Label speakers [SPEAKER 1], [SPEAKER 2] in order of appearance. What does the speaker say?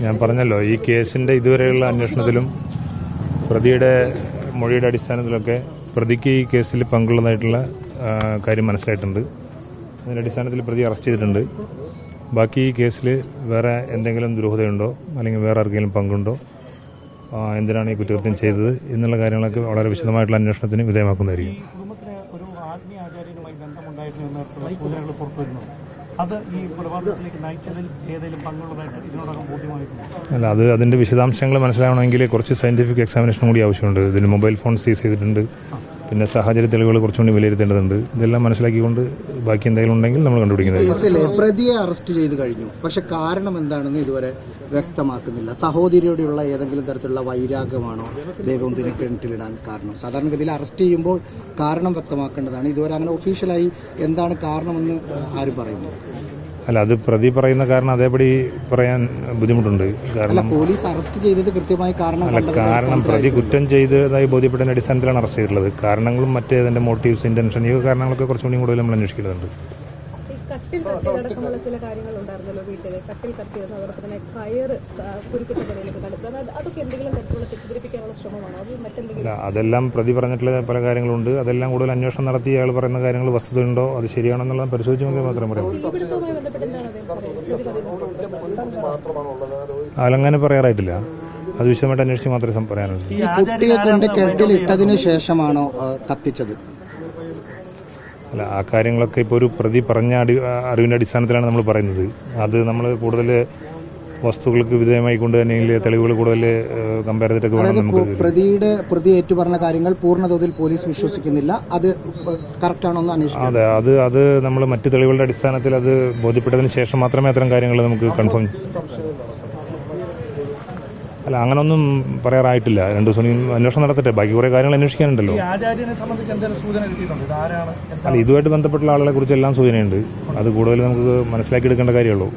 [SPEAKER 1] ഞാൻ പറഞ്ഞല്ലോ, ഈ കേസിന്റെ ഇതുവരെയുള്ള അന്വേഷണത്തിലും പ്രതിയുടെ മൊഴിയുടെ അടിസ്ഥാനത്തിലൊക്കെ പ്രതിക്ക് ഈ കേസിൽ പങ്കുള്ളതായിട്ടുള്ള കാര്യം മനസ്സിലായിട്ടുണ്ട്. അതിന്റെ അടിസ്ഥാനത്തിൽ പ്രതി അറസ്റ്റ് ചെയ്തിട്ടുണ്ട്. ബാക്കി ഈ കേസിൽ വേറെ എന്തെങ്കിലും ദുരൂഹതയുണ്ടോ അല്ലെങ്കിൽ വേറെ ആർക്കെങ്കിലും പങ്കുണ്ടോ, എന്തിനാണ് ഈ കുറ്റകൃത്യം ചെയ്തത് എന്നുള്ള കാര്യങ്ങളൊക്കെ വളരെ വിശദമായിട്ടുള്ള അന്വേഷണത്തിന് വിധേയമാക്കുന്നതായിരിക്കും. അല്ല, അത് അതിന്റെ വിശദാംശങ്ങൾ മനസ്സിലാവണമെങ്കിൽ കുറച്ച് സയന്റിഫിക് എക്സാമിനേഷൻ കൂടി ആവശ്യമുണ്ട്. ഇതിന് മൊബൈൽ ഫോൺ സീസ് ചെയ്തിട്ടുണ്ട്, പിന്നെ സാഹചര്യ തെളിവുകൾ കുറച്ചുകൂടി വിലയിരുത്തേണ്ടതുണ്ട്. ഇതെല്ലാം മനസ്സിലാക്കിക്കൊണ്ട് ബാക്കി എന്തെങ്കിലും ഉണ്ടെങ്കിൽ നമ്മൾ കണ്ടുപിടിക്കുന്നത്.
[SPEAKER 2] പ്രതിയെ അറസ്റ്റ് ചെയ്ത് കഴിഞ്ഞു, പക്ഷെ കാരണം എന്താണെന്ന് ഇതുവരെ വ്യക്തമാക്കുന്നില്ല. സഹോദരിയോടെയുള്ള ഏതെങ്കിലും തരത്തിലുള്ള വൈരാഗ്യമാണോ ദൈവം ഇതിനെ കിണറ്റിലിടാൻ കാരണം? സാധാരണഗതിയിൽ അറസ്റ്റ് ചെയ്യുമ്പോൾ കാരണം വ്യക്തമാക്കേണ്ടതാണ്. ഇതുവരെ അങ്ങനെ ഒഫീഷ്യലായി എന്താണ് കാരണമെന്ന് ആരും പറയുന്നില്ല.
[SPEAKER 1] അല്ല, അത് പ്രതി പറയുന്ന കാരണം അതേപടി പറയാൻ ബുദ്ധിമുട്ടുണ്ട്. കാരണം
[SPEAKER 2] പോലീസ് അറസ്റ്റ് ചെയ്തത് കൃത്യമായി
[SPEAKER 1] കാരണം പ്രതി കുറ്റം ചെയ്തതായി ബോധ്യപ്പെട്ടതിന്റെ അടിസ്ഥാനത്തിലാണ് അറസ്റ്റ് ചെയ്തിട്ടുള്ളത്. കാരണങ്ങളും മറ്റേ അതിന്റെ മോട്ടീവ്സ്, ഇന്റൻഷൻ, ഈ കാരണങ്ങളൊക്കെ കുറച്ചുകൂടി കൂടുതൽ നമ്മൾ അന്വേഷിക്കുന്നുണ്ട്.
[SPEAKER 3] കട്ടിൽ കത്തിയടക്കമുള്ള ചില കാര്യങ്ങൾ ഉണ്ടായിരുന്നല്ലോ വീട്ടില്. കട്ടിൽ കത്തിയത്, അതോടൊപ്പം തന്നെ കയറ് കുരുക്കിട്ട നിലയിലേക്ക് കണ്ടെത്തുന്നത്, അതൊക്കെ എന്തെങ്കിലും തരത്തിലുള്ള തെറ്റിദ്ധരിപ്പിക്കാനുള്ള ശ്രമമാണോ, അത് മറ്റെന്തെങ്കിലും?
[SPEAKER 1] അതെല്ലാം പ്രതി പറഞ്ഞിട്ടുള്ള പല കാര്യങ്ങളുണ്ട്. അതെല്ലാം കൂടുതൽ അന്വേഷണം നടത്തി അയാൾ പറയുന്ന കാര്യങ്ങൾ വസ്തുതയുണ്ടോ, അത് ശരിയാണെന്നുള്ള പരിശോധിച്ച് നോക്കിയാൽ മാത്രം പറയാം.
[SPEAKER 3] തീപിടുത്തവുമായി ബന്ധപ്പെട്ട് എന്താണ്
[SPEAKER 1] അതിലങ്ങനെ പറയാറായിട്ടില്ല. അത് വിശദമായിട്ട് അന്വേഷിച്ച് മാത്രമേ പറയാനുള്ളൂ.
[SPEAKER 2] കുട്ടിയെ കൊണ്ട് കെട്ടിലിട്ടതിന് ശേഷമാണോ കത്തിച്ചത്?
[SPEAKER 1] അല്ല, ആ കാര്യങ്ങളൊക്കെ ഇപ്പോൾ ഒരു പ്രതി പറഞ്ഞ അറിവിന്റെ അടിസ്ഥാനത്തിലാണ് നമ്മൾ പറയുന്നത്. അത് നമ്മൾ കൂടുതൽ വസ്തുക്കൾക്ക് വിധേയമായിക്കൊണ്ട് തന്നെ തെളിവുകൾ കൂടുതൽ കമ്പയർ ചെയ്തിട്ടൊക്കെ വേണം നമുക്ക്.
[SPEAKER 2] പ്രതി ഏറ്റുപറഞ്ഞ കാര്യങ്ങൾ പൂർണ്ണതോതിൽ പോലീസ് വിശ്വസിക്കുന്നില്ല, അത് കറക്റ്റ് ആണോ എന്ന് അന്വേഷിക്കും.
[SPEAKER 1] അതെ, അത് നമ്മൾ മറ്റു തെളിവുകളുടെ അടിസ്ഥാനത്തിൽ അത് ബോധ്യപ്പെട്ടതിന് ശേഷം മാത്രമേ അത്തരം കാര്യങ്ങൾ നമുക്ക് കൺഫേം. അല്ല, അങ്ങനൊന്നും പറയാറായിട്ടില്ല. 2 ദിവസം അന്വേഷണം നടത്തട്ടെ, ബാക്കി കുറെ കാര്യങ്ങൾ അന്വേഷിക്കാനുണ്ടല്ലോ. അല്ല, ഇതുമായിട്ട് ബന്ധപ്പെട്ടുള്ള ആളുകളെ കുറിച്ച് എല്ലാം സൂചനയുണ്ട്. അത് കൂടുതൽ നമുക്ക് മനസ്സിലാക്കിയെടുക്കേണ്ട കാര്യമുള്ളൂ.